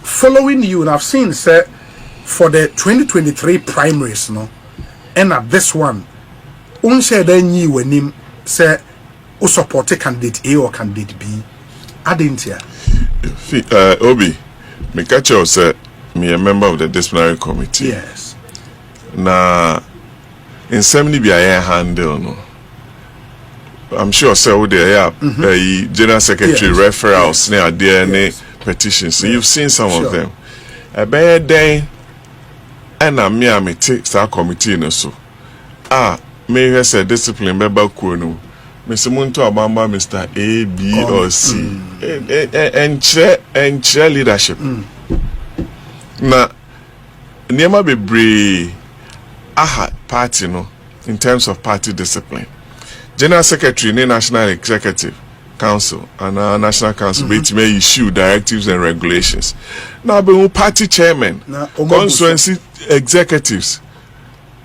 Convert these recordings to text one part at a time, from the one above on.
following you, and I've seen, sir, for the 2023 primaries, no, and at this one, unse then you when him say, who support a candidate A or candidate B. I didn't hear. Obi, me catch you, sir. Me a member of the disciplinary committee. Yes. Na in semini be a handle no. I'm sure sir would there general secretary referrals near DNA petitions. So you've seen some of them. A bad day and a me take star committee no so. May have said discipline member kuno. Mr. Muntu Abamba, Mr. A, B or C. And chair leadership. Na Nema be brave. Party no in terms of party discipline. General Secretary, National Executive Council, and National Council, which may issue directives and regulations. Now, be party chairman, constituency executives.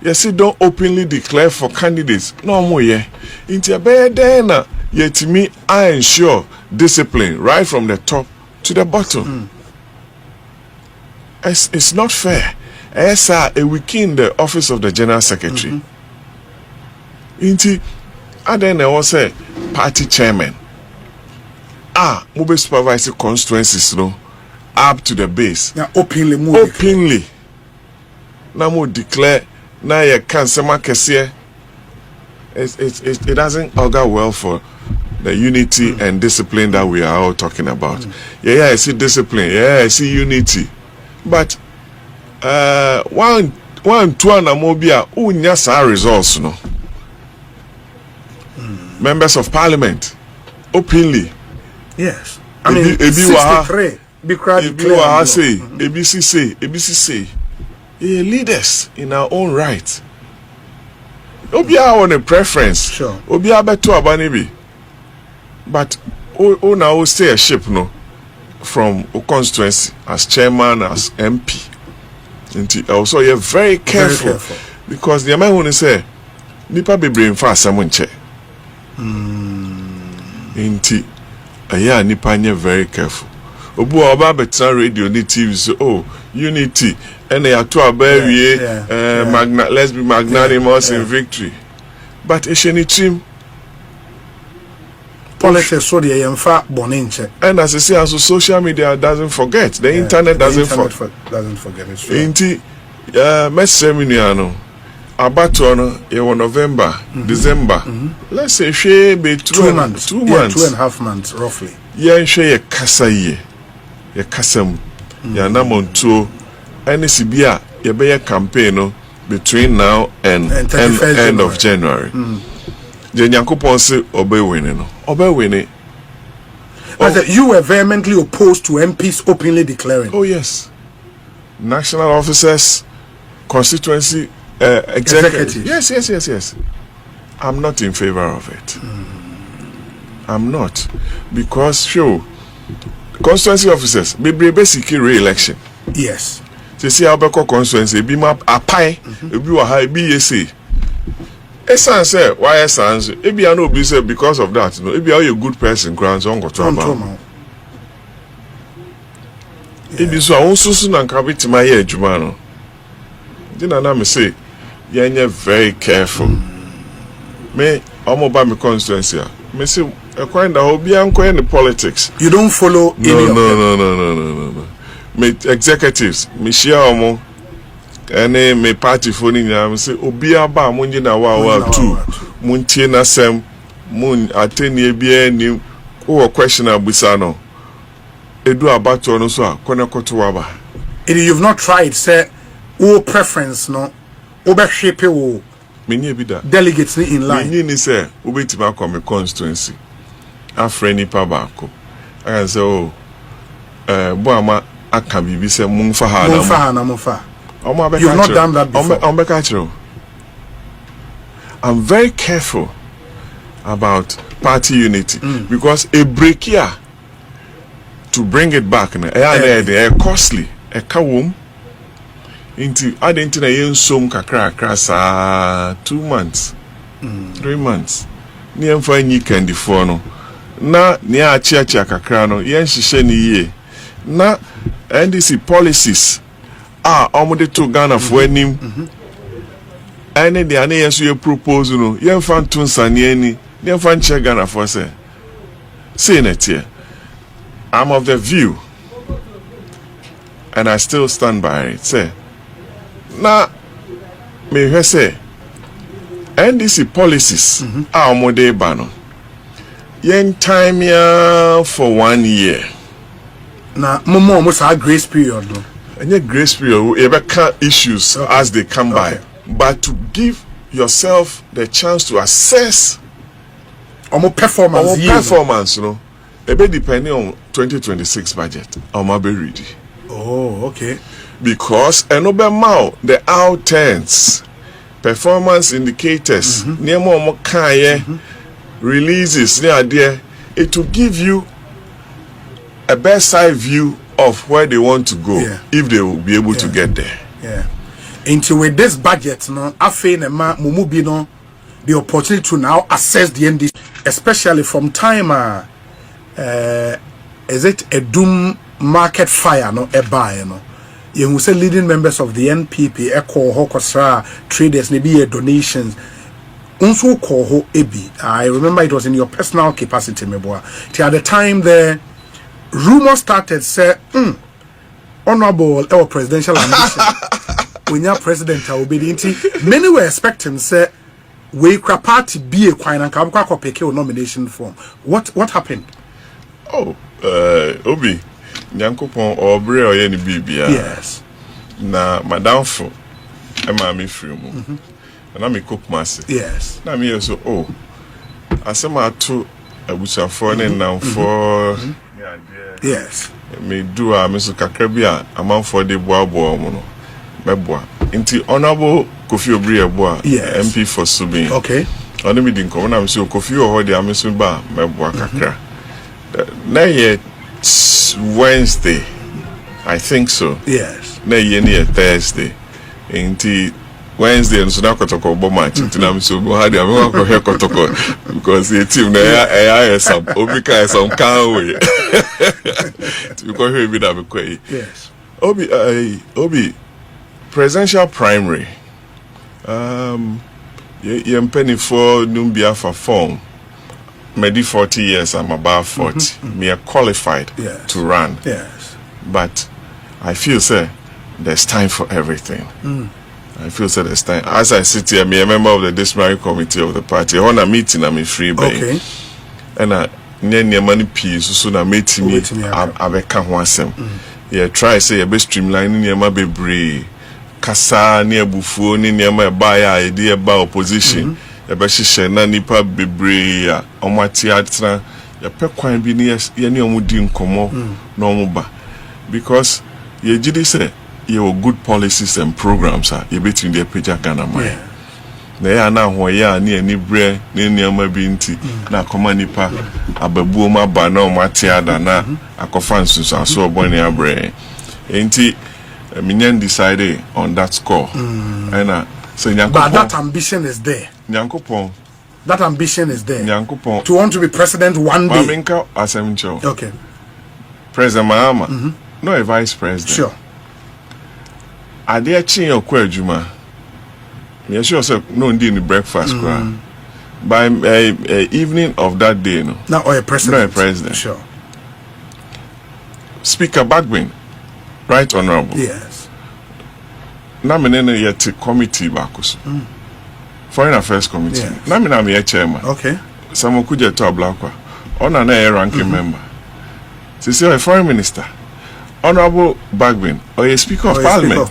Yes, don't openly declare for candidates. No more, yeah. Into a bad day, yet me, I ensure discipline right from the top to the bottom. It's not fair. As a within the office of the General Secretary. Into and then I was a party chairman. Mobile supervisor constituencies, no, up to the base. Now openly. Now more declare. Now you can't say it doesn't augur well for the unity and discipline that we are all talking about. Yeah, I see discipline. Yeah, I see unity, but. One, two, and Mobia, unyasa results, no. Members of Parliament, openly. Yes. I mean, 63. ABC say, leaders in our own right. Obia on a preference. Sure. Obia beto abanibi. But, now stay a ship, no, from a constituency as chairman, as MP. Also, you're very careful, because the man who say, "Nipa be brain fast someone che." Nipa nye very careful. Obu oba betra radio ni TV so unity and ya to abawie let's be magnanimous in victory. But isheni team politics so the yemfa boninche. And as I say, also social media doesn't forget. The internet doesn't forget. It's true. Messeminiano Abatono November, December. Let's say she be 2 months. 2.5 months roughly. Yeah, she ye kasa ye. Ye kasam. Ya namonto NCBA ye be a campaign between now and end of January. Jenyankopon say obey winning. Obey winning. You were vehemently opposed to MPs openly declaring. Oh yes. National officers, constituency executives. Yes. I'm not in favor of it. I'm not. Because constituency officers be basically re-election. Yes. They see how Beko constituency be map a pie, be a be say. Esan say why Esan say ebi I know be say because of that, no, ebi are you a good person grounds on go trauma. Ebi so won susu na nka bitima ye adwuma no. Dina na me say you're very careful. Me omo ba me constituency me say e kwenda obi anko in the politics. You don't follow any of them. No. Me executives me share omo ene me party phone nyam say obi aba munje na wa two muntie na sem mun ateni bia ni wo question abusa no edu abato no so a kone koto aba. You've not tried say who preference no obe shape wo meni bi da delegates in line meni ni say obetima come constituency afreni pa baako I say Boamah aka bibi say munfa ha na you've not done that before. I'm very careful about party unity because a break here to bring it back costly a kawum into adding to the sum kakra sa 2 months 3 months near for any candy for no na near chia kakra no yen shishe ni ye na NDC policies are almost to Ghana for him. Any the answer you propose, no, you find Tunsani, you find check Ghana for say. Saying it here, I'm of the view, and I still stand by it. Say, now, me say, NDC policies are almost a ban. Yen time ya for 1 year. Now, Momo almost a grace period. No? And your grace period will ever cut issues as they come by. But to give yourself the chance to assess performance, you know, a bit depending on 2026 budget. I'm be ready. Oh, okay. Because the out turns, performance indicators, near more releases near there, it will give you a best side view of where they want to go if they will be able to get there. Yeah. Into with this budget, no, I feel Mumubi no the opportunity to now assess the NDC, especially from time. Is it a doom market fire no a buy no? You will say leading members of the NPP, Echo Hokosra traders, maybe donations. Also call ho ebi. I remember it was in your personal capacity, meboa. Till at the time the rumor started say, honorable our presidential ambition. When your president obedienti, many were expecting say we party be a quine and come pick your nomination form. What happened? Oh, Obi, Nyankopon or Bre or any Bibia. Yes. Na Madame Fo, Emma free mo. And I'm a cook master. Yes. Now me also I say my two abusa for now for yes. Me do a Mr. Kakrabia among for the boa mono. Meboa. Inti honorable Kofi Obri Eboa MP for Subin. Okay. Only me didn't come. I'm so Kofi or the Amisun Ba Meboa Kakra. Now yet Wednesday, I think so. Yes. Now yet Thursday. Inti Wednesday and so now kotoko Boamah Exp0sed so had I go here kotoko because the team there some Obika some can't because here be that be yes. Obi presidential primary you penny for Numbia for form maybe 40 years I'm about 40 me are qualified to run but I feel say there's time for everything. I feel so this time. As I sit here, me a member of the disciplinary committee of the party. On a meeting, I'm free by. Okay. And near money piece, so na meeting me. I can't want some. Yeah, try say a best streamlining near my baby. Kasa near buffo near my buyer idea about opposition. A best shena nipa baby. On my theatre, ya pequine be near any omudin como no ba because ye jidi say. Your good policies and programs are between the picture Ghana mine. They are now where near any bread, near my binti, na comanipa, a Bawumia bano, Matiada, na a confansus, and so bonny a brain. Ain't it? Minion decided on that score. And so but that ambition is there. Nyankopon. That ambition is there. Nyankopon. To want to be president one day. Maminka Asemcho. Okay. President Mahama. No, a vice president. Sure. Are they chin your quajuma? Me sure say no indeed in breakfast by evening of that day no. Now or a president. No a president. Sure. Speaker Bagbin, right honorable. Yes. Na me nene yet committee bakus. Foreign Affairs Committee. Yes. Na me na me chairman. Okay. Someone could get to a black one. On an air ranking member. So say a foreign minister. Honorable Bagbin or a speaker of parliament.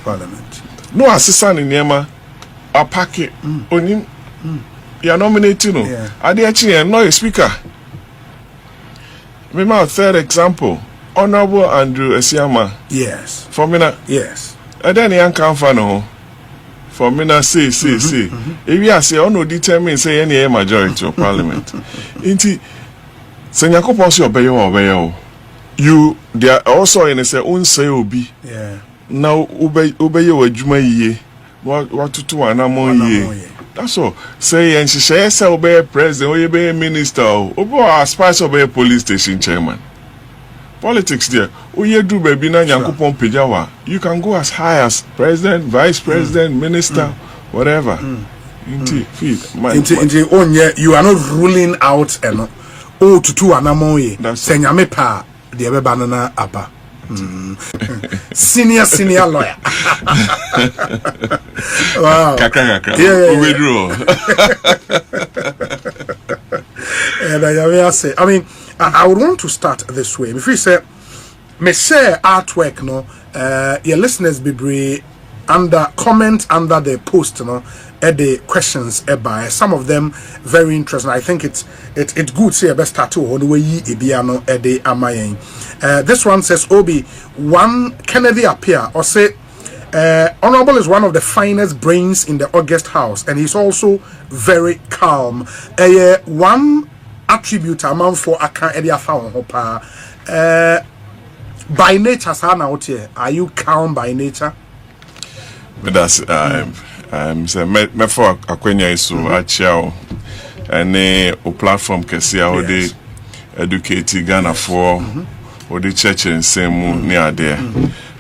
No assistant in Yema a packet on him. You are nominating. Are they actually not a speaker? Remember our third example. Honorable Andrew Esiama. Yes. For me na. Yes. And then young come for no. For me na say. If you say no determine say any majority of parliament. Inti Senyako Ponsi obey. You they are also in a say own say obi. Yeah. Now obey your juma ye. What to do an among ye. That's all. Say and she says obey president or obey minister or as spice obey police station chairman. politics there. You do baby na Yankupon Pijawa. You can go as high as president, vice president, minister, whatever. You are not ruling out and to anamoye. Senyame pa the banana apa. Senior lawyer. Wow. And I mean, I would want to start this way. If you say, me share artwork, no, your listeners be brave under comment under the post, no, at the questions by some of them very interesting. I think it's good. Say best tattoo on the way ibiano at the amayen. This one says Obi one Kennedy appear or say. Honorable is one of the finest brains in the August House, and he's also very calm. One attribute amount for Aka Edia Found Hopa. By nature, Sana out here, are you calm by nature? But that's me for Akwenya isu achiao, and a platform Kesia or the educated Ghana for or the church and same near there.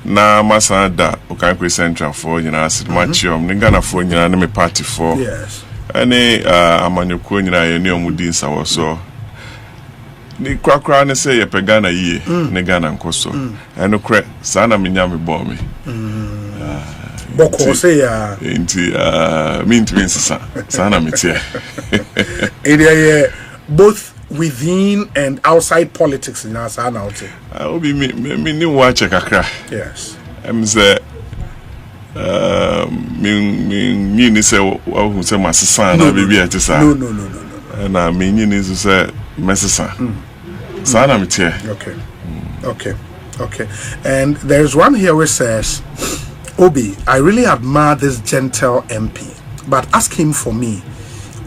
Na masada Okankwe Central for University Machium Ningana for Yaname Party for yes any amanyoko nyina ye ne omudin sawo so ni kwakra ne say ye pegana ye ne Ghana nkoso eno kre sana menyame bomi boko say ya enti me sana metie area both within and outside politics in our sana out obi me ni watch kakra yes say me ni say who say masesa na baby atisa no na me ni say mesesa sana metie okay and there's one here which says Obi, I really admire this gentle MP, but ask him for me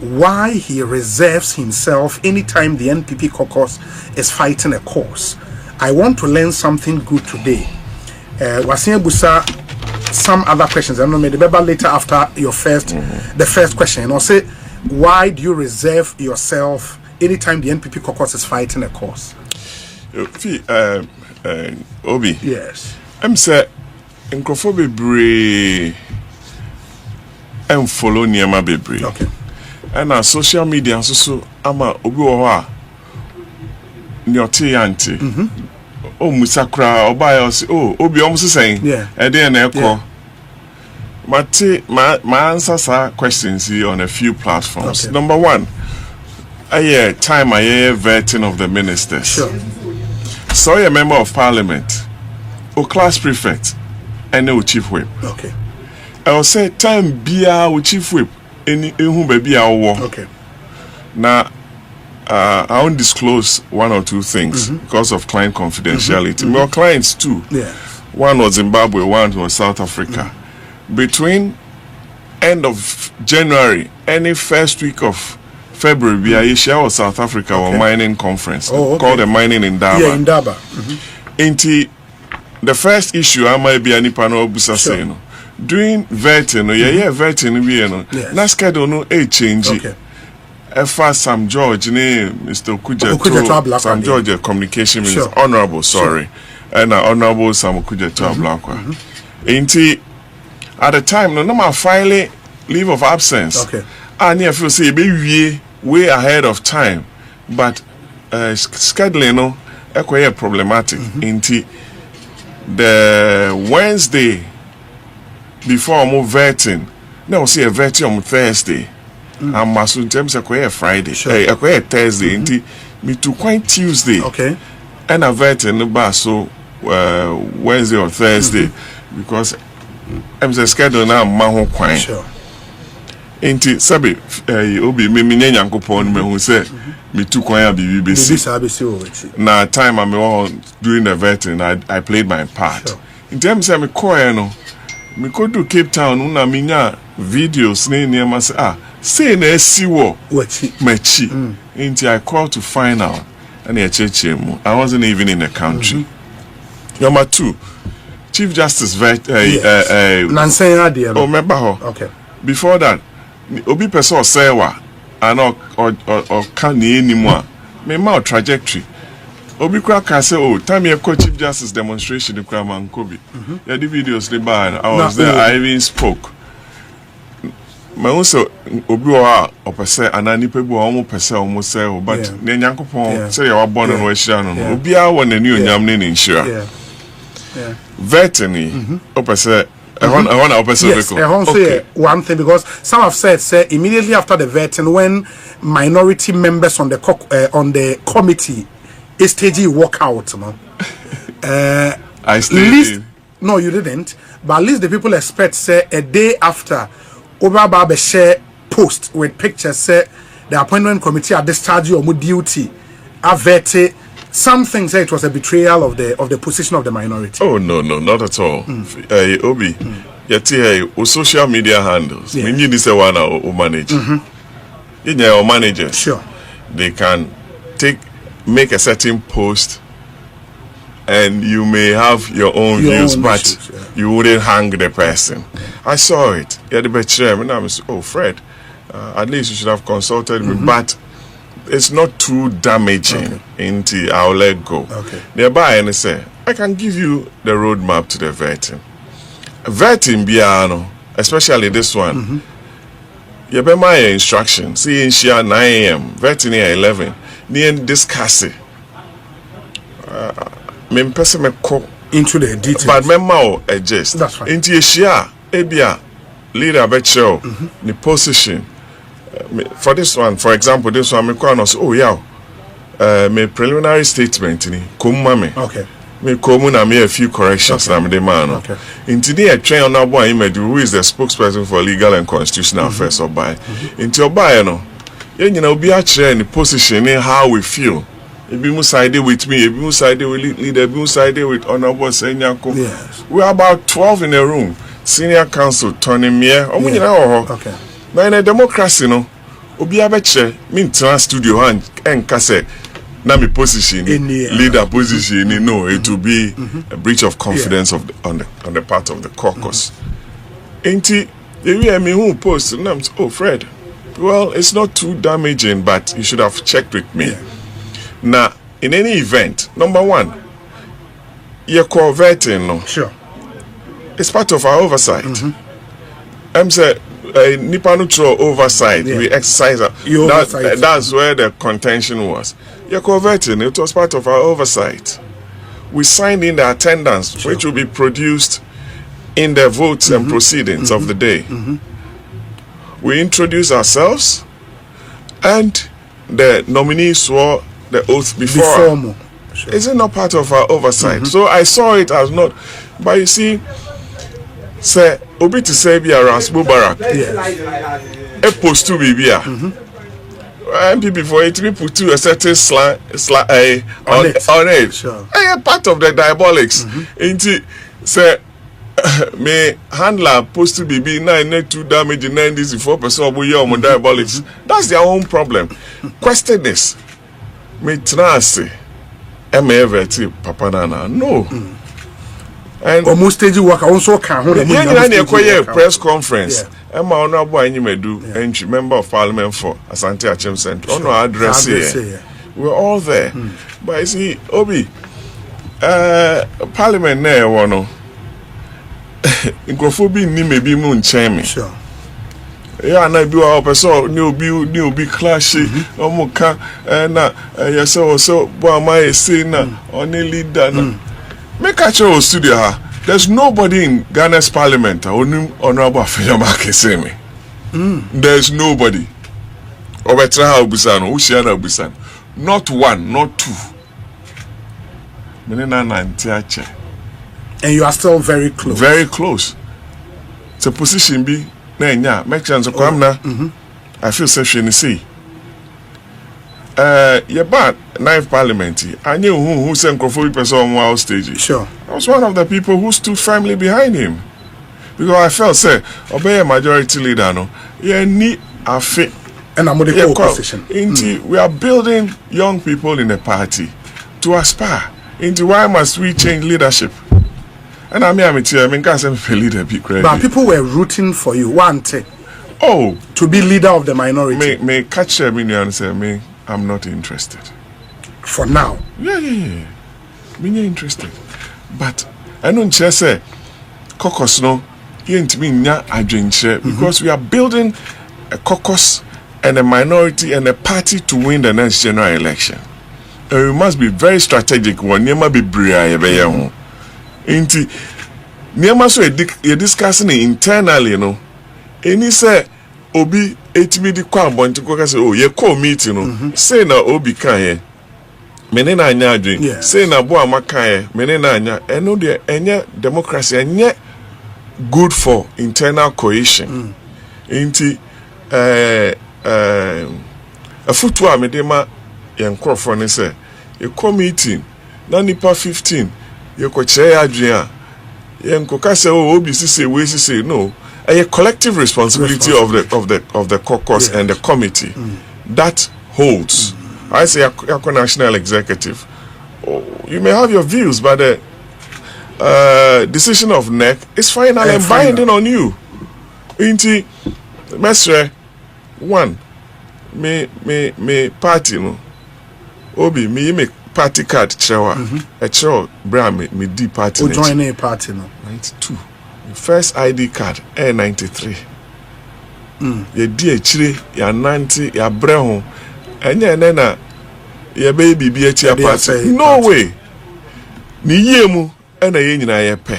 why he reserves himself anytime the NPP caucus is fighting a cause. I want to learn something good today. Wasia Busa, some other questions. I don't know, maybe later after your the first question. And I'll say, why do you reserve yourself anytime the NPP caucus is fighting a cause? Obi. Yes. I'm saying, Nkrofobe bre and follow Niama Bebre. Okay. And our social media so ama obi wo ho a nyoti anti o musakra oba yo se obi omso sen e dey na ekọ ma answer sa questions here on a few platforms. Okay. Number one, time vetting of the ministers. Sure. So a member of parliament or class prefect and no chief whip. Okay. I will say time bia with chief whip who baby our okay. Now I won't disclose one or two things because of client confidentiality. More clients too. Yeah. One was Zimbabwe, one was South Africa. Between end of January, any first week of February, Asia or South Africa or mining conference called the Mining in Daba. Yeah, in Daba. Into the first issue, I might be any panel busa saying. Doing vetting, vetting, na schedule no change. Okay. Sam George, Mr. Okuja Sam George, communication minister, honorable, and honorable Sam Okuja Blackwa. At the time, no matter filing leave of absence. Okay. And if you say be way ahead of time, but scheduling no, quite problematic. The Wednesday before I'm vetting, now see a vetting on Thursday. I'm in terms of Friday, Thursday, me to quite Tuesday. Okay. And I vetting the bar so Wednesday or Thursday because I'm schedule now maho kwine. Sure. Inti sabi obi me nyankopon me hu say me tu kwan bibi besi. Na time I'm doing the vetting I played my part. Sure. In terms of me koe no me go to Cape Town na me nya videos na niam say na esiwo machi. Inti I called to find out and I wasn't even in the country. Number 2, Chief Justice remember her. Okay. Before that, obi person say wa and or can anymore. Me ma trajectory. Obi kura can say, oh, time your Chief Justice demonstration the Kraman Kobe. Yeah, the videos they ban. I was there, I even spoke. My also Obi wa opese ananipa bi wa omo pese omo say but ne nyankopon say you were born on Wesha no. Obi a won ani onyam ne insure. Yeah. Vetting opese say one thing because some have said say immediately after the vetting when minority members on the committee stagey walk out, no. I stayed. No, you didn't. But at least the people expect say a day after Obaba share post with pictures say the appointment committee are discharged your duty. Avete something say it was a betrayal of the position of the minority. Oh no, not at all. Obi, yeti social media handles. We need this one or manage. In your managers, sure, they can make a certain post, and you may have your own views, but issues, you wouldn't hang the person. I saw it. Yeah, the chairman. I was, oh Fred, at least you should have consulted me, but it's not too damaging. Into I'll let go. Nearby, and say I can give you the roadmap to the vetting. Vetting Biano, especially this one. You be my instructions. See in Shia 9 a.m. Vetting here 11. Near discuss it. Me person me co into the details. But me mau adjust. That's fine. Into Shia, ebia leader bet show the position. For this one, for example, this one me ko no say, oh yeah, me preliminary statement ni kumma me. Okay. Me komu na me a few corrections na me de man. Okay. Into the train on abo who is the spokesperson for legal and constitutional affairs or by. Into your no. You know, be actually in the position in how we feel. If you side with me, if you side with leader, if you side with Honorable Senyanko. Yes. We are about 12 in a room. Senior counsel Tony Mier. Okay. Now in a democracy, no, Obi abeche mean trans studio and kase na me position in leader position. No, it will be a breach of confidence on the part of the caucus. Ain't it? If you me who post, oh Fred. Well, it's not too damaging, but you should have checked with me. Now, in any event, number one, you're vetting, no? Sure. It's part of our oversight. I'm saying, Nipanucho oversight, we exercise that. That's where the contention was. You're vetting, it was part of our oversight. We signed in the attendance, which will be produced in the votes and proceedings of the day. We introduce ourselves, and the nominees swore the oath before. Sure. Is it not part of our oversight? So I saw it as not. But you see, say Obi to say be a Rasbo Barak, a post to Bibia. MPP for it to put to a certain slant on it. Sure. Part of the diabolics. Into say. May handler post to be 9 damage 94% of your diabolics. That's their own problem. Question this. May trust Papa Nana. No. And almost stage work also can press conference. Emma Honorable Anymedu, entry member of Parliament for Asante Exp0sed. On our address here. We're all there. But you see, Obi, Parliament there, one. Nkrofo ni maybe mu nchen me. Sure. Yeah, na bi wa person ni obi clash omo ka na so Boamah Exp0sed na only leader na. Make a show studio ha. There's nobody in Ghana's parliament only Honorable Boamah me. There's nobody. Obetra ha obusano, Ushiana obusano. Not one, not two. Menena na ntiache. And you are still very close. Very close. It's a position be na make chance come na. I feel session you see. Yeah, but 9th Parliament. I knew who sent Nkrofo person on our stage. Sure. I was one of the people who stood firmly behind him. Because I felt say obey a majority leader no. Yeah, need a fit. And I'm with the opposition. We are building young people in the party to aspire. Into why must we change leadership? And I can't say leader be crazy. But people were rooting for you, to be leader of the minority. May catch me and say I'm not interested. for now. Yeah. Me interested. But I don't say caucus no yentimi nya adwenche because we are building a caucus and a minority and a party to win the next general election. We must be very strategic when niema be bria yebeye ho. Inti niema so you discussing internally, you know. Any say obi etimi di kwa abonti ko say oh ye call meeting no say na obi kan ye mene na anya adwen say na Boamah kan ye mene na anya eno de enye democracy enye good for internal cohesion. Inti a foot wa me de ma yen crofo ne say a committee na nipa 15 ye ko kire adwen a yen ko ka say oh obi say we say no a collective responsibility of the caucus and the committee that holds. I say a national executive. Oh, you may have your views, but the decision of NEC is final and binding on you. Inti mesre one me party no obi me party card chewa a chewa bra me di party no join a party no 92 first ID card A93 ye di echire ya 90 ya bre ho enye na ye baby bi echi party no way ni yemu na ye nyina ye pe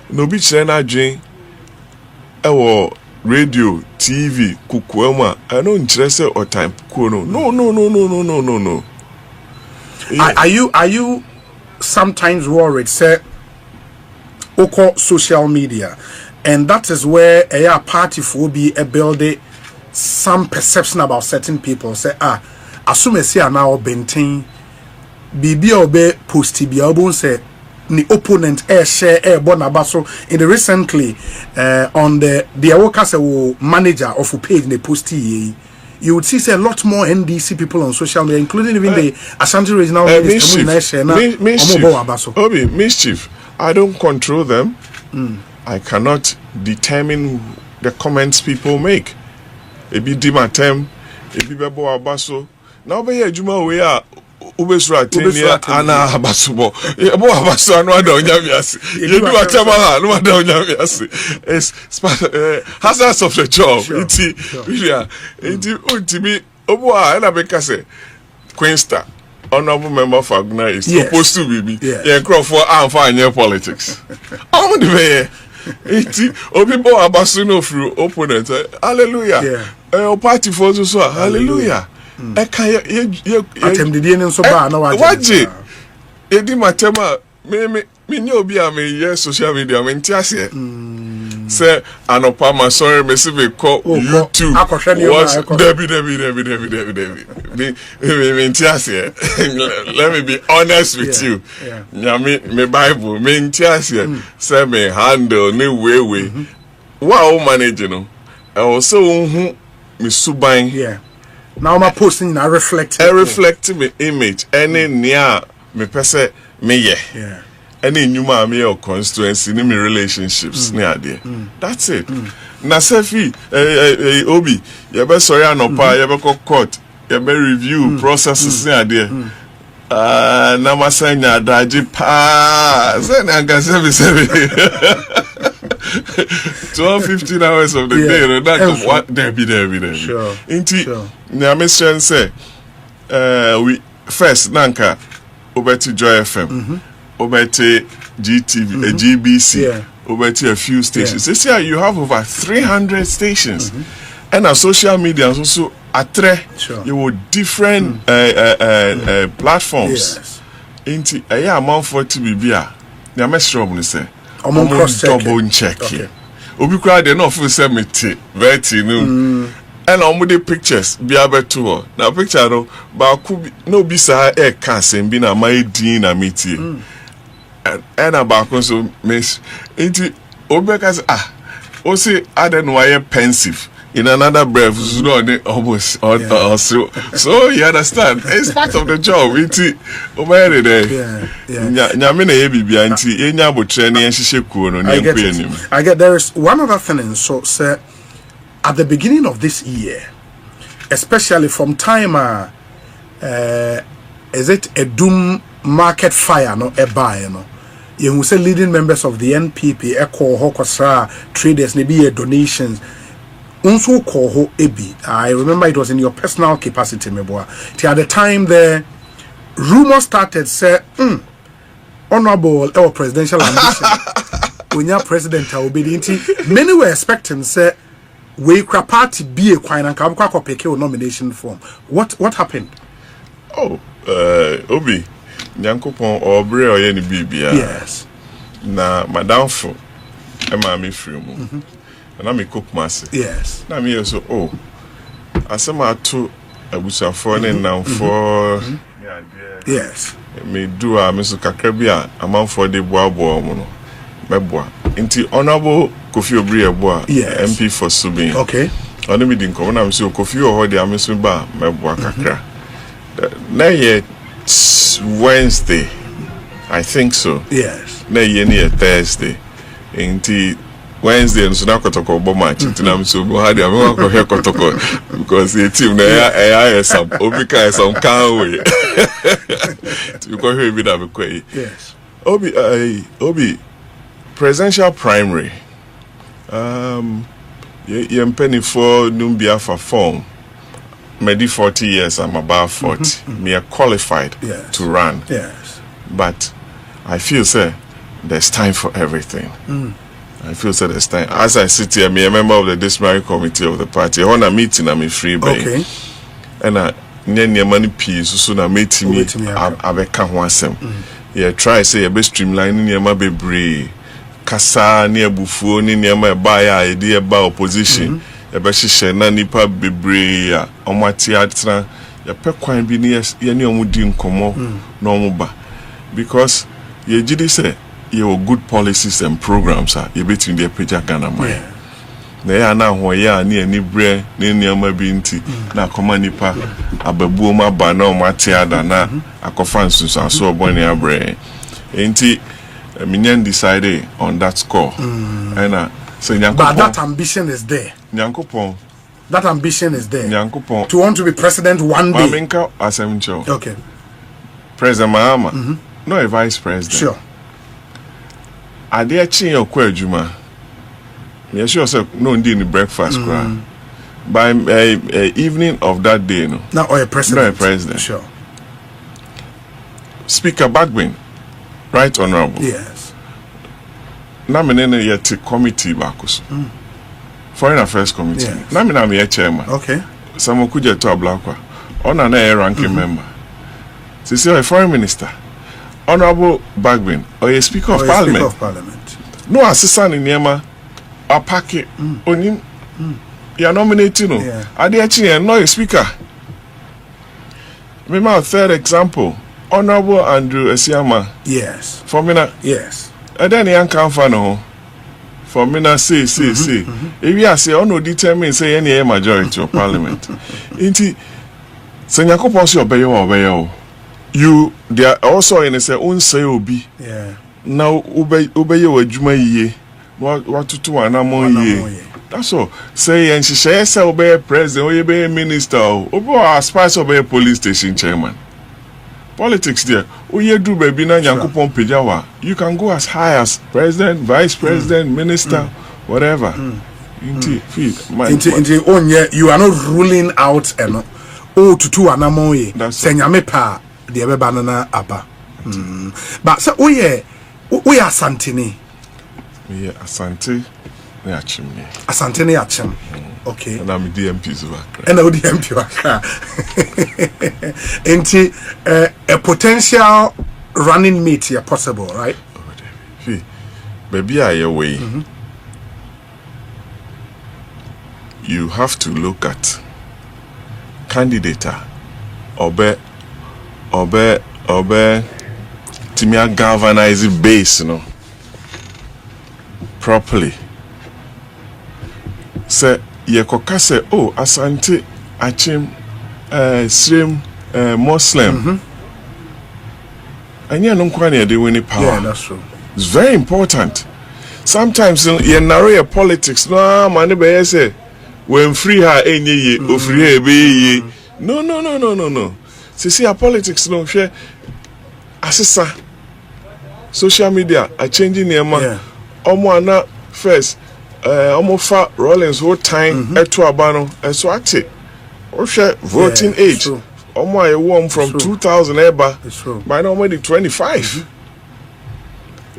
no bi kire na adwen ewo radio TV kukuema I don't interest or time no. Are you sometimes worried say oko social media and that is where a party will be a building some perception about certain people say assume say now bentin bibi obe posti bi obun say the opponent share bonabaso in the recently on the workers manager of a page in the posti you would see say a lot more NDC people on social media including even the Ashanti regional minister mischief. I don't control them. I cannot determine the comments people make. Ebi di matem ebi bebo abaso na obe adwuma we a ubesura atenia ana abasubo ebo abaso anu ada onyamiase yedu atemala anu ada onyamiase is hazards of the job iti iti ultimi obo a na be kase Queenster honorable member of Agna is supposed to be yeah Crawford and fine politics how the way iti obi bo abaso no through opponent hallelujah party for so hallelujah attemdidie ne nso ba na waje edi matema me nye obi a me ye social media me ntiase say anopa ma sorry me se be call YouTube watch Debbie me ntiase let me be honest with you me Bible me ntiase say me handle ne way wa manage no also hu me suban now my posting na reflect me image any near me pese me any nyuma me your constituency ni me relationships ni ade that's it na sefi obi ye be sorry anopa ye be court ye be review processes ni ade na masanya daji pa say na ngase be 12-15 hours of the day, no, that come what there be. Sure. Inti, Nyamishan say, we first Nanka, Obeti Joy FM, Obeti GTV, GBC, Obeti a few stations. This year you have over 300 stations, and our social media also you will different platforms. Inti, a amount for to be beer. Nyamishan say. Double check here. Obi kra de no feel say me ti very no and omude pictures be abeto na picture no ba ku no bi sa e kan sem bi na my din na metie and about so miss into obeka o say aden why pensive in another breath almost so you understand it's part of the job it over there nyame na bibia nti enya botre na yenhihye kuo no na enim I get there is one other thing and so say at the beginning of this year especially from time is it a doom market fire no e buy no you say leading members of the NPP echo hokosra traders maybe donations unso call ho ebi. I remember it was in your personal capacity meboa at the time the rumor started say honorable our presidential ambition when your president obedient many were expecting say we cra party be a quine and come pick your nomination form. What happened? Oh, Obi, Nyankopon obre o ye ni bibia. Yes. Na madam fo e ma me free mu. Na me cook masse. Yes. Na me so asema to abusafo ne namfo. Yes. Me do a me so kakra bia amanfo de boabo mu no. Meboa. Inti honorable Kofi Obri Eboa, yes. MP for Subin. Okay. Oni mi din ko na me so Kofi o de ameso ba meboa kakra. Na ye Wednesday, I think so. Yes. Na ye ni Thursday. Inti Wednesday nso na kotoko Boamah Exp0sed na me so bo ha de am ko he kotoko because the team na ya some Obi ka some can we. Because he be that be kwai. Yes. Obi presidential primary penny for Numbia for form maybe 40 years I'm about 40 me are qualified to run. Yes. But I feel say there's time for everything. I feel say there's time. As I sit here, me a member of the disciplinary committee of the party. I want a meeting I'm free bay. Okay. And I money piece so na meet me abeka ho asem. Yeah, try say be streamlining yema bebre kasa ne abufuo ne niema e ba ya ide e ba opposition e be hihye na nipa bebre a omati atra ya pe kwan bi ne ye ne omudi nkomo na omuba because ye gidi say ye good policies and programs are ye between the peja Ghana man na ya na ho ya ne ani bre ne niema bi nti na akoma nipa ababuo ma ba na omati ada na akofa nsusu so obone abre enti Minyan decided on that score. And so but that ambition is there. Nyankopon. That ambition is there. Nyankopon. To want to be president one day. Maminka Asemcho. Okay. President Mahama. No a vice president. Sure. Are there chin your kwejuma? Me sure say no indeed in breakfast by evening of that day no. Now or a president. No a president. Sure. Speaker Bagbin. Right honorable. Yes. Na me ne yet committee bakus. Foreign Affairs Committee. Yes. Na me na chairman. Okay. Samo kuje to ablakwa. Ona na a ranking member. So say a foreign minister. Honorable Bagbin or a speaker of parliament. Speaker of parliament. No assistant in Yema a packet onim. You are nominating no. Yeah. Ade no a speaker. Remember a third example. Honorable Andrew Esiama. Yes. For me na. Yes. And then he can for no. For me na say. If you say ono determine say any majority of parliament. Inti Senyakopon si obey. You there also in say unsay obi. Yeah. Now obey adwuma yiye. What to anamon yiye. That's all. Say and she say obey president, obey minister, obey aspire obey police station chairman. Politics there. You do baby na Nyankopon pejawa. You can go as high as president, vice president, minister, whatever. Inti you are not ruling out tutu anamoye. Senyame pa the banana aba. But so we are Santini. We are Asante ne achimni. Asante ne achim. Okay. And I'm DMP Zubakra. And DMP Wakra. A potential running mate here possible, right? Baby, are your way. You have to look at candidate obe timia galvanize base, properly. Say ye kokase Asante achim slim Muslim. And you don't quite de winning power. Yeah, that's true. It's very important. Sometimes you narrow politics. No, money be say when free her any ye or free her be ye. No. see our politics no share asesa social media are changing nema omo ana first omo fa Rollins whole time eto abano so ate o share voting age omo aye warm from 2000 eba by now already 25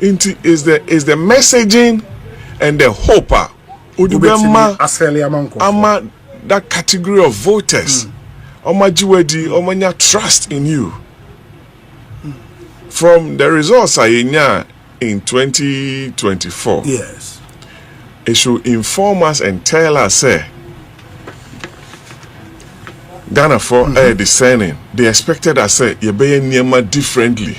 into is the messaging and the hope ama that category of voters oma jiwedi oma nya trust in you from the results in 2024. Yes, it should inform us and tell us Ghana for discerning they expected us you be nyama differently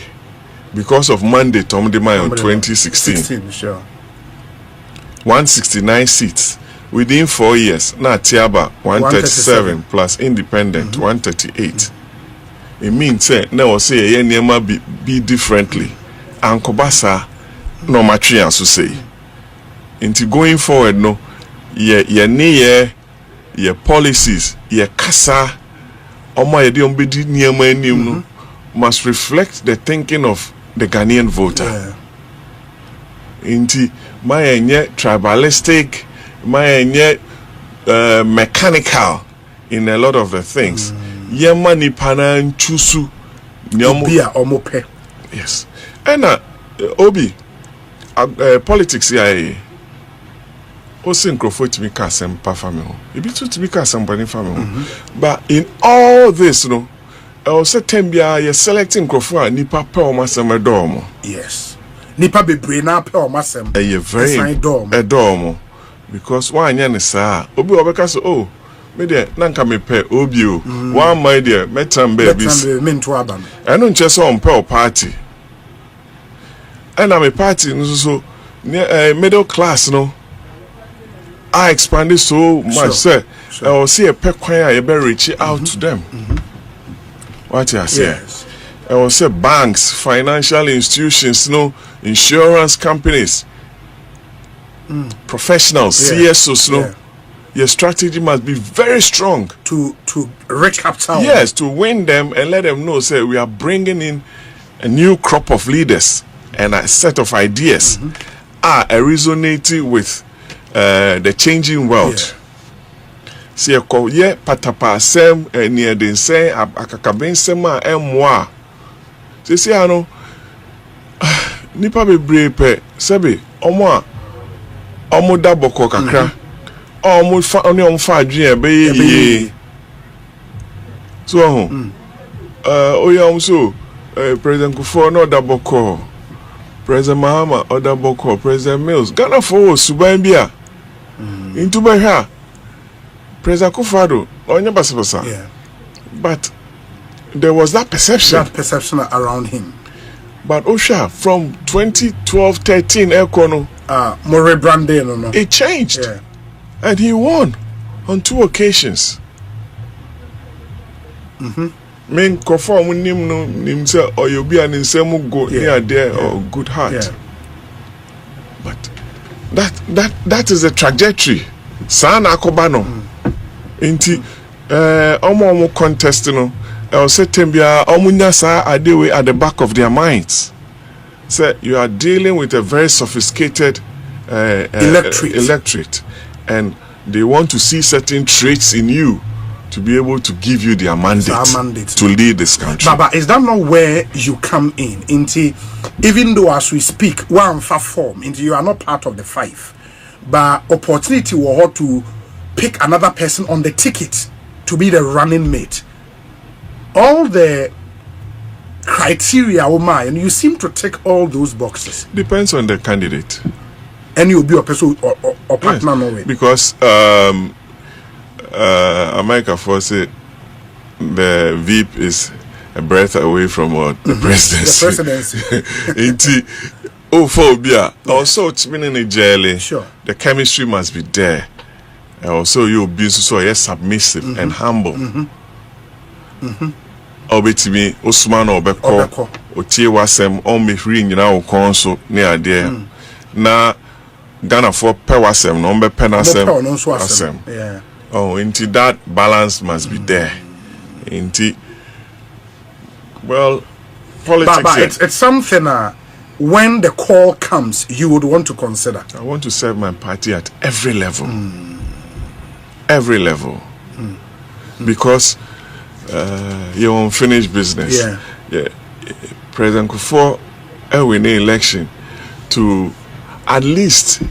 because of mandate on 2016. Sure. 169 seats within 4 years. Now Tiaba 137 plus independent 138. It means say now say ye nyama be differently. And Kobasa no matri as say. Into going forward no ye policies ye kasa omo ye de ombedi nyama enim no must reflect the thinking of the Ghanaian voter. Into my tribalistic, my mechanical in a lot of the things. Yemani pana chusu Obia omope. Yes. And Obi politics ya o synchrofo to me kasem pa family. E be to be kasem bani family. But in all this, you know, I say tembia you selecting crofo nipa pe o masem edomo. Yes. Nipa bebre na pe o masem. E very edomo. Because one anya ne saa obi obeka so oh me de na nka me pe obi o one my dear metam babies me nto abam eno nche so on pe o party and I'm a party so middle class no I expanded so much sir I will see a pe kwan a be reach out to them what I say yes. I will say banks, financial institutions, no insurance companies, professionals, CSOs, no. Your strategy must be very strong to recapture. Yes, to win them and let them know. Say we are bringing in a new crop of leaders and a set of ideas are resonating with the changing world. See a call patapa sem near the say akakaben sema emwa. See ano nipa bebre pe sebe omo da boko kakra omo fa oni omo fa adwen e be ye so oya omo so President Kufuor no da boko President Mahama oda boko President Mills Ghana for suban bia into be ha President Kufuor onya basabasa but there was that perception around him. But Osha from 2012-13 Ekono more branding no it changed and he won on 2 occasions. Men conform nim no nim say or you be an insemu go near there or good heart. But that is a trajectory. Sana akobano inti omo contest no I'll say tembia omunyasa adewe at the back of their minds. Say you are dealing with a very sophisticated electorate and they want to see certain traits in you to be able to give you their mandate to lead this country. Baba, is that not where you come in? Into even though as we speak, one far form into you are not part of the 5, but opportunity will to pick another person on the ticket to be the running mate. All the criteria and you seem to tick all those boxes. Depends on the candidate. And you'll be a person or partner no because America Exp0sed the VIP is a breath away from the presidency. Phobia. Also it's been in a jail. Sure. The chemistry must be there. Also you'll be so submissive and humble. Obetimi Osman Obeko Otie Wasem on me free nyina wo konso ne ade na Ghana for pe wasem no be penasem yeah. Oh into that balance must be there into Well, politics. But it's something when the call comes, you would want to consider. I want to serve my party at every level. Every level. Because you're unfinished business. Yeah. President Kufuor win the election to at least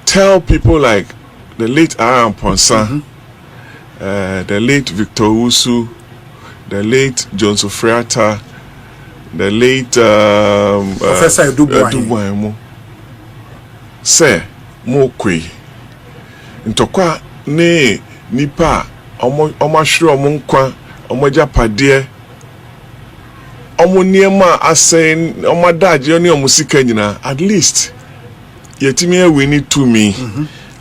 tell people like the late Aaron Ponsa, the late Victor Usu, the late John Sofriata, the late Professor Dubois. Say, mo kwe. Ntokwa ne nipa omo hwere omo nkwa omo japade omo niema asen omo daje oni omo sika nyina at least yetimi awini to me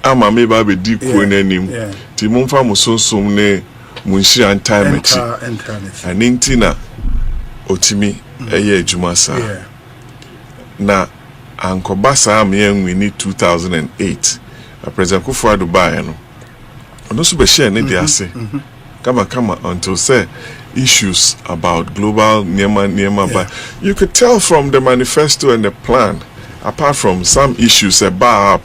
ama me ba be di kro nanim ti momfa mo sonsom ne munshi antimeti anintina otimi eye adwuma sa na ankobasa me anwini 2008 President Kufuor Dubai no ono so be share ne dia se kama until say issues about global niema but you could tell from the manifesto and the plan, apart from some issues about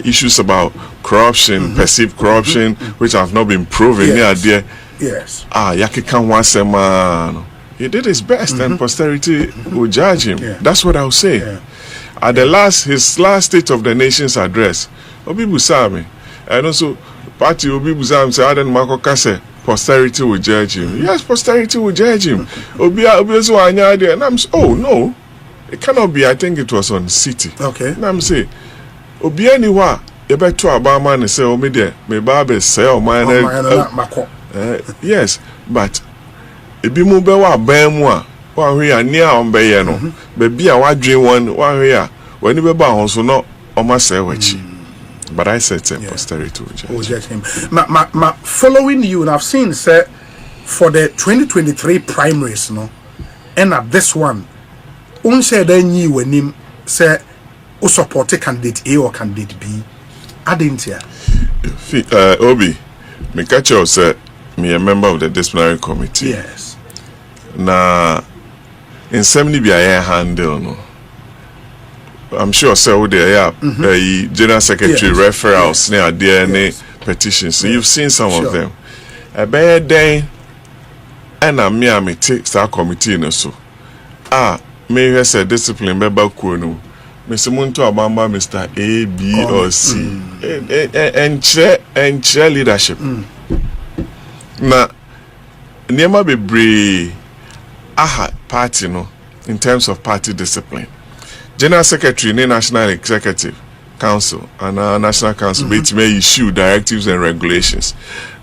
issues about corruption, perceived corruption, which have not been proven there. Yes. Yakika Wasema, he did his best and posterity will judge him. That's what I'll say. At his last State of the Nation's address, Obi Busami, and also party Obi Busami said, Aden Marco Kase, posterity will judge him. Yes, posterity will judge him. And I'm oh no, it cannot be. I think it was on City. Okay. And I'm saying, Obi anywhere, you better Obama and say, oh me there, me babe say, oh man, yes, but ebi mu be wa ban mu a wa hwe ya ni a on be ye no be bia wa dwen won wa hwe ya wani be ba hon so no o ma say wachi. But I said posterity will judge him. Following you, and I've seen say for the 2023 primaries, no, and at this one, unse then you when him say who support candidate A or candidate B. I didn't hear. Obi, me catch you say me a member of the disciplinary committee. Yes. Na in semni be a handle no. I'm sure so there general secretary referrals near DNA petitions. So you've seen some of them. A bad day and a me take star committee no so. May have said discipline member kuno. Mr. Muntu Abamba, Mr. A, B or C. And chair leadership. Na Nema be brave party no in terms of party discipline. General Secretary, National Executive Council, and National Council, may issue directives and regulations.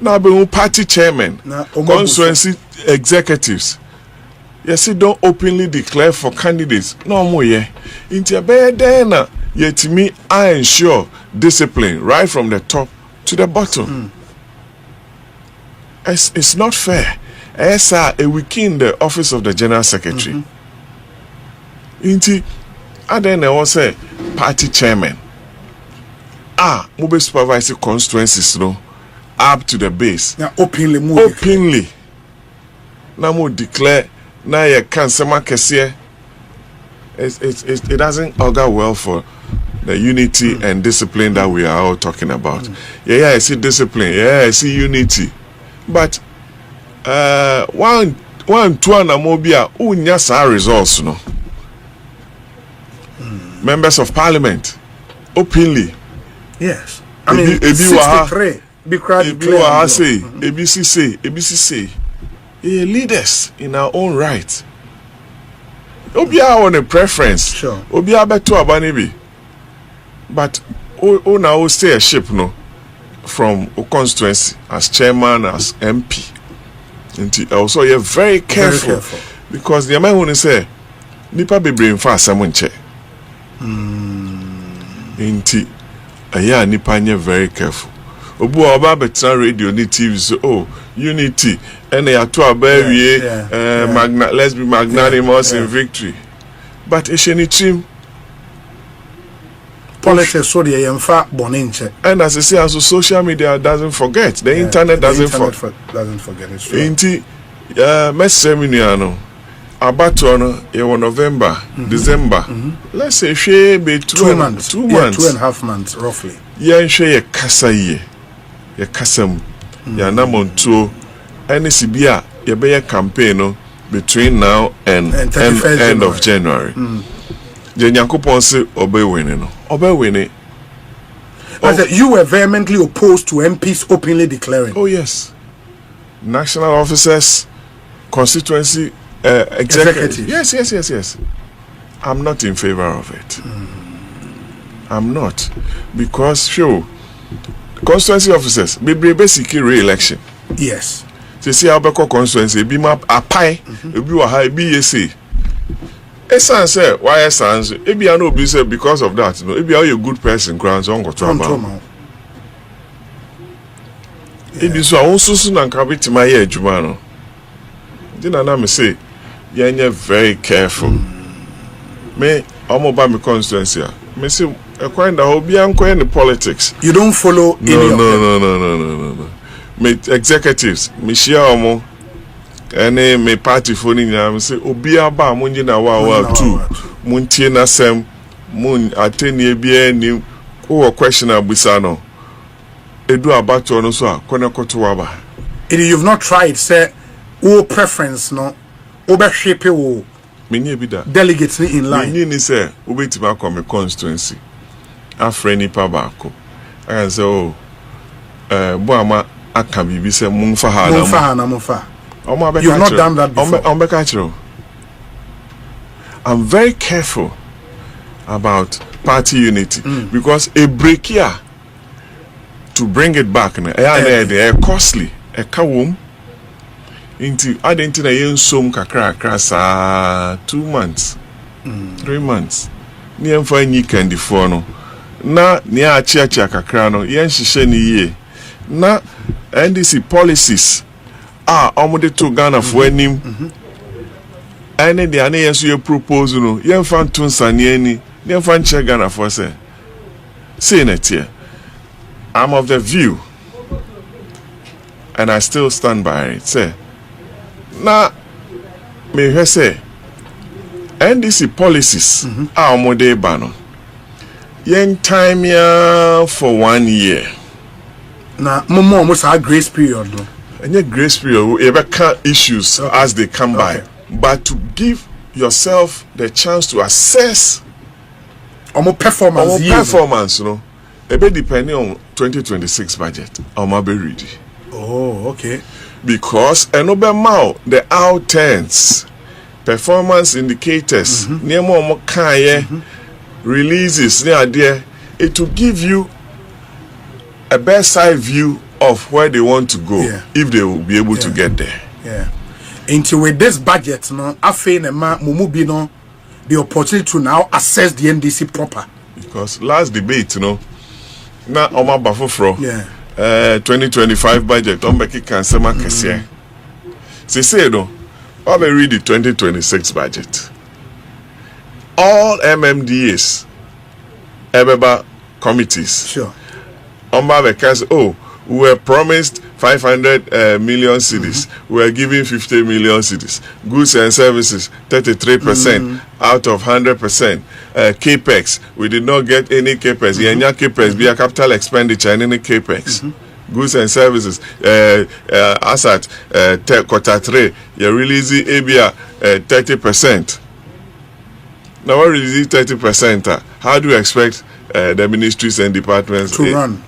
Now, be party chairman, constituency executives, yes, don't openly declare for candidates. No more, Into a bad day, yet me, I ensure discipline right from the top to the bottom. It's not fair. As a within the office of the General Secretary. And then I was say party chairman. Mobile supervise constituencies, no, up to the base. Now openly. Now mo declare. Now you can say it doesn't augur well for the unity and discipline that we are all talking about. I see discipline. I see unity. But one two and mobile unyasa results, no. Members of Parliament openly. Yes. I mean, 63. ABC leaders in our own right. Obia on a preference. Sure. Obia beto abanibi. But now stay a ship no from a constituency as chairman, as MP. And also you're very careful. Because the man who say nipa be brain fast someone check. Inti aya nipa nye very careful. Obu oba betra radio ni TV so unity and ya to abawie let's be magnanimous in victory. But esheni team politics so the yemfa boninche. And as I say, also social media doesn't forget. The internet doesn't forget. Doesn't forget. It's true. Inti Messeminiano. Abato no ye November, December. Let's say she be 2 months. 2 months. 2.5 months roughly. Yen she ye kasa ye. Ye kasam. Ya namonto any sibia ye be ye campaign no between now and end of January. Je Nyankopon se obey winning no. Obey winning. You were vehemently opposed to MPs openly declaring. Oh yes. National officers, constituency executive. Yes. I'm not in favor of it. I'm not. Because constituency officers, be basically re-election. Yes. So see how constituency be map a pie, be a be say. Esan say why esan so e bia no be say because of that no e bia you a good person grounds on go to about e bi so awon susu na nka betima ye adwuma no dina na me say you very careful me omo ba me constituency me say e kwenda obi an in the politics you don't follow no me executives me share omo ene me party phone nyam say obi aba munji na wa two muntie na sem mun ateni bia ni o question abusa no edu abato no so akone koto aba you've not tried say o preference no o be hwepe wo me nye bi da delegates in line me ni say obetima come constituency afreni pa baako I say Boamah aka bibi say munfa ha na you've not done that before. I'm very careful about party unity because a break here to bring it back they're costly a kawum into I didn't know yen som kakra 2 months 3 months ni emfa nyi kandi fo no na ni a chia kakra no yen hihye ni ye na NDC policies omode to Ghana for anim ene de ane yeso ye propose no ye mfa ntonsane ani ye mfa nche Ghana for say net here I'm of the view and I still stand by it say na me he say NDC policies omode ba no yen time ya for 1 year na momo almost a grace period no. And your grace period, you ever issues as they come by, but to give yourself the chance to assess performance, you know, a bit depending on 2026 budget. Be ready. Oh, okay. Because the out turns, performance indicators, releases, it will give you a best side view of where they want to go if they will be able to get there. Yeah. Until with this budget, no, I feel no the opportunity to now assess the NDC proper. Because last debate, you know, na Oma Bafofro, 2025 budget, Ombeki Kansema Kasia. Say no, I will read the 2026 budget. All MMDAs, Ebeba committees. Sure. Omba because we were promised 500 million cedis. We were giving 50 million cedis. Goods and services, 33% out of 100%. Capex, we did not get any capex. Yenya capex be a capital expenditure and any capex. Goods and services, asset, quarter 3, you release ABA 30%. Now, what release 30%? How do you expect the ministries and departments to run?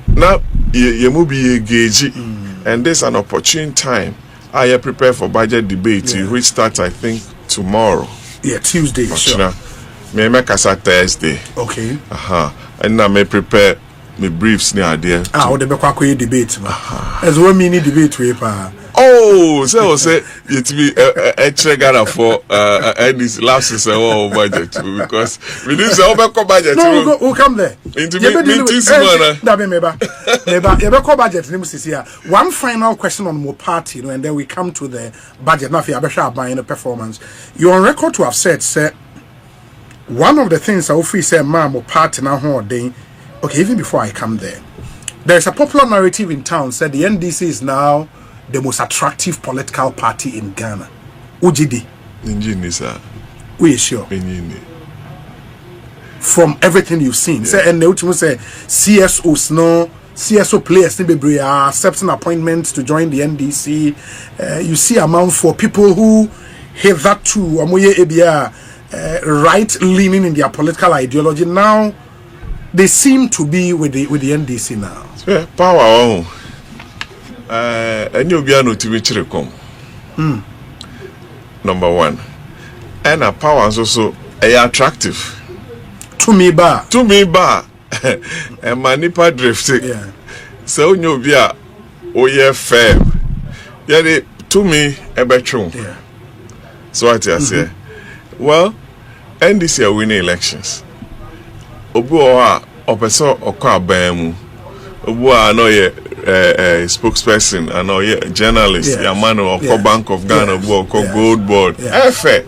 Now you move be gauge and there's an opportune time. I prepare for budget debate which starts I think tomorrow. Yeah, Tuesday. Sure. Me make us Thursday. Okay. And now me prepare me briefs near there. The be debate. As one mini debate we pa. Oh, so say it be a trigger for this lapses budget because we didn't say budget. No, we'll come there. Into one final question on more party, and then we come to the budget. Now, if you buying the performance, you're on record to have said, sir, one of the things I will say, ma'am, party now, okay, even before I come there, there's a popular narrative in town said the NDC is now the most attractive political party in Ghana. UGD. We sure. From everything you've seen. Say and the say CSOs no CSO players are accepting appointments to join the NDC. You see amount for people who have that too right leaning in their political ideology. Now they seem to be with the NDC now. Yeah, power and you'll be able to come. Number one. And a power is also attractive. To me bar and manipa drifting. Yeah. So you be a fair. Yeah, to me a bedroom. Yeah. So what I say? Well, NDC are winning elections. Obuwa opeso okwa bemu. Obuwa no ye spokesperson, I know ye journalist, yes. Yamano of Bank of Ghana, yes. Obuwa Gold Board. Yes. Fair.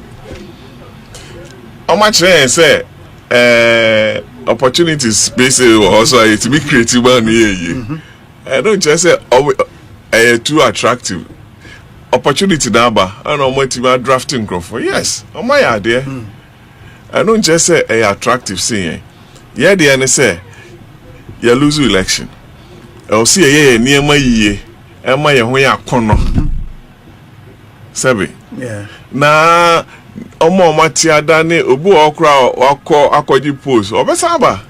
How much say opportunities basically also to be creative and I don't just say too attractive. Opportunity number and I'm going drafting for yes, on my idea. I don't just say attractive seeing. Yeah, the NSA you lose election. I'll see near my ye and my way a corner. Sabi. Yeah. Na omo matia dane obu okra akwaji post obesaba.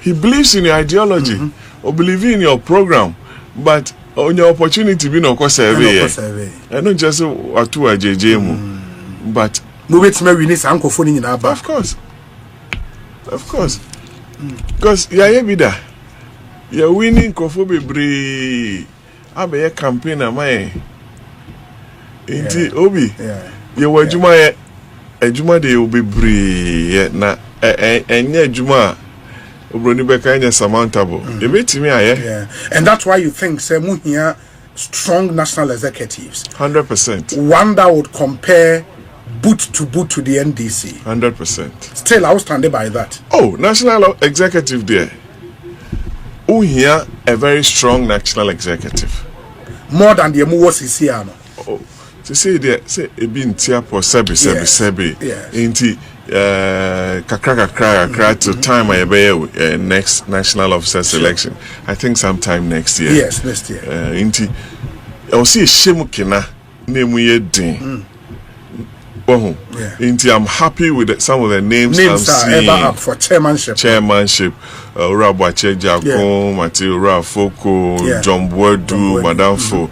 He believes in your ideology or believe in your program, but on your opportunity be no ko survey. I don't just atu ajeje mu. But no wait me we need sanko phone in aba. Of course. Because bida. You're winning kofo bebre. Abe campaign amai. Inti obi. Yeah. You were Juma de bebre na enye Juma obroni beka enya samantable. You meet me yeah. And that's why you think say mu here strong national executives. 100%. One that would compare boot to the NDC. 100%. Still I was standing by that. Oh, national executive there. Oh, here a very strong national executive. More than the Muwosisiano. Oh, to say there, say a bin tia for sebi. Inti kakra to time I be next national officers election. I think sometime next year. Yes, next year. Inti, I will see a shemukina name ye din. Inti, I'm happy with some of the names I'm seeing. Ever up for chairmanship. Ura Bwache Jaco, Matthew Ura Foko, John Boadu, Madame Fo,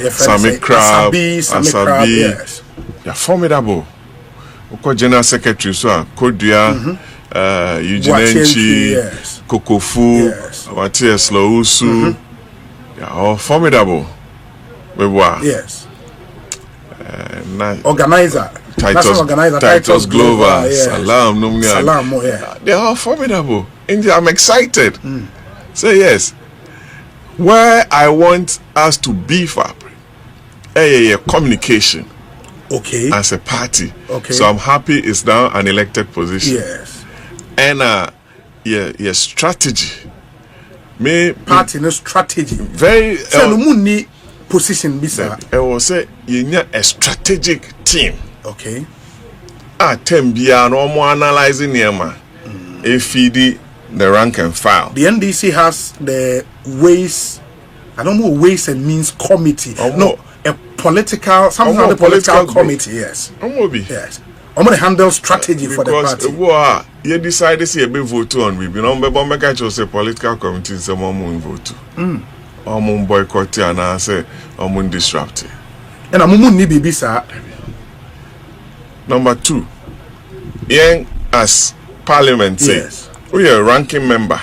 Sami Crab, Asabi. Yes. They're formidable. Oko General Secretary, so Kodia, Eugene yes. Kokofu, yes. Matthias Lousu. They're all formidable. Yes. Nice. Organizer. Titus Glover, yes. Salam, yeah. They are formidable. And I'm excited. So yes, where I want us to beef up communication. Okay. As a party. Okay. So I'm happy it's now an elected position. Yes. And your strategy. Party no strategy. Very position bisa. I will say you need a strategic team. Okay. Tembia no more analyzing Yama. FED the rank and file. The NDC has the ways, I don't know, ways and means committee. No, a political, something like the political committee. Yes. Yes. I'm going to handle strategy for the party. Because you decide to see a big vote on. We don't say political committee is a moment vote. I'm boycott and I say I'm disrupt. And I'm going to be sir. Number 2, young as Parliamentary, yes. We are a ranking member.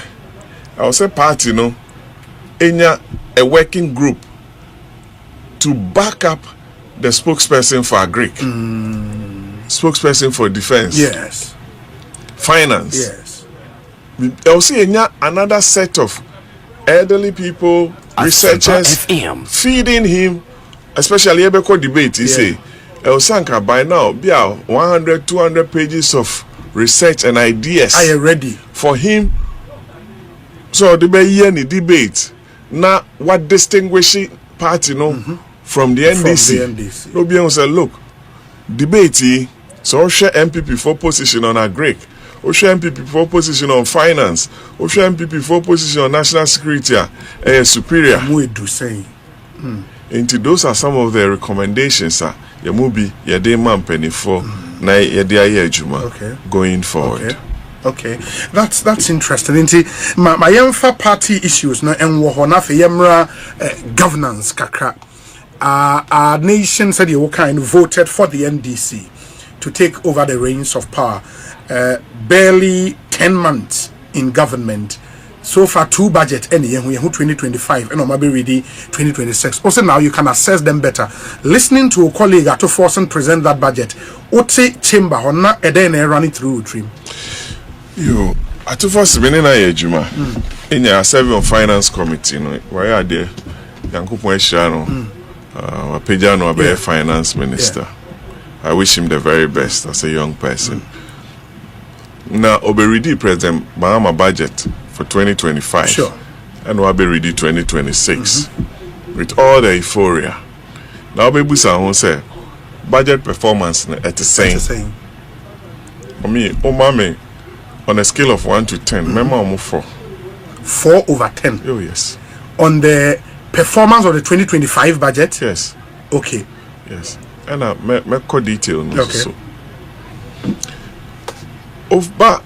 I will say party, a working group to back up the spokesperson for Agric, spokesperson for defense, yes, finance, yes. I will see another set of elderly people, researchers, feeding him, especially Ebeko debate. He say. El Sanka by now be 100, 200 pages of research and ideas. I am ready for him. So the be any debate Now, what distinguishes party from the NDC? Obiang said, look, debate, so share MPP for position on agric, or share MPP for position on finance, or share MPP for position on national security, superior. And those are some of the recommendations, sir. Yamubi, Yade Mampeni for Yade Juma going forward. Okay, that's interesting. My young party issues no and wohona fe yemra governance kakra. Our nation said you kind voted for the NDC to take over the reins of power. Barely 10 months in government. So far, 2 budget any year 2025 and maybe ready 2026. Also now you can assess them better. Listening to a colleague to force and present that budget. Ote chamber or not and then running through dream. You at first been in a juma in your serving finance committee, why are there? Yankupo Eshano, Pejano, a finance minister. I wish him the very best as a young person. Now, Oberidi President Bawumia budget for 2025, sure, and Oberidi 2026 with all the euphoria. Now, Obebusa won't say budget performance at the same. For me, Omame. On a scale of 1 to 10, remember almost 4. 4 over 10? Oh, yes. On the performance of the 2025 budget? Yes. Okay. Yes. And I make detail. Okay. So. But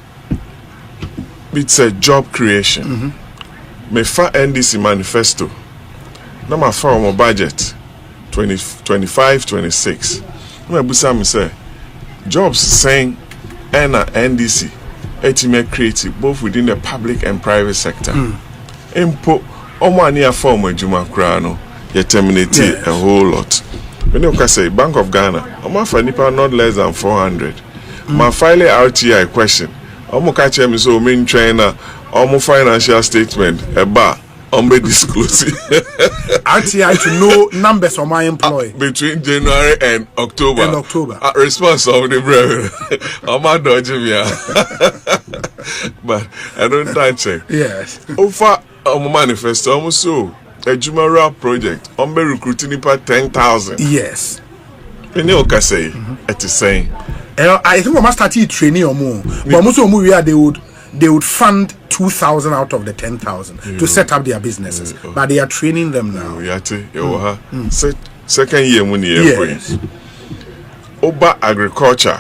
it's a job creation. Me fa NDC manifesto. Now my farm budget 2025-26. Me busa me say jobs saying and NDC. Ultimate creative both within the public and private sector. Impo omania form ejuma kra no you terminate a whole lot. When you can say Bank of Ghana, I'm for nipa not less than 400. My file RTI question. I'm catch me so main trainer, financial statement, a bar. Disclose RTI to know numbers of my employee between January and October. Response of the brother. I'm not dodging me. But I don't touch it. Yes. Over manifesto almost so a Jumara project. Recruiting for 10,000. Yes. And you can say it is saying. I think we must start training or more. But most of them they would fund 2,000 out of the 10,000 to set up their businesses, but they are training them now. Second year when yes. Oba agriculture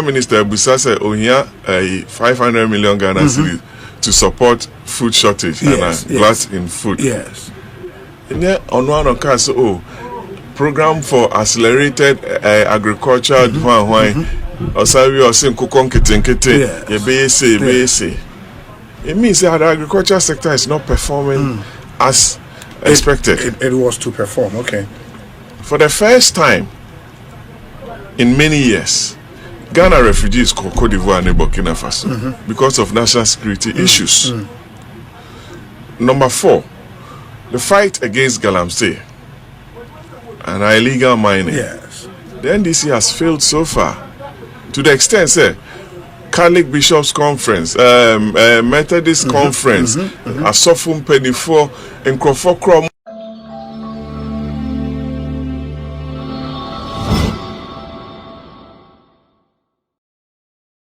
minister Busa said, "Oh here, 500 million Ghana cedis to support food shortage and glut in food." Yes. And then on one occasion, program for accelerated agriculture. Osawi osin kokon kete ye be say it means that the agriculture sector is not performing as expected. It was to perform. Okay. For the first time in many years, Ghana refugees Cote d'Ivoire and Burkina Faso because of national security issues. Number 4, the fight against galamsey and illegal mining. Yes. The NDC has failed so far. To the extent, say, Catholic Bishops Conference, Methodist Conference, Asofum Penny 4, and Crawford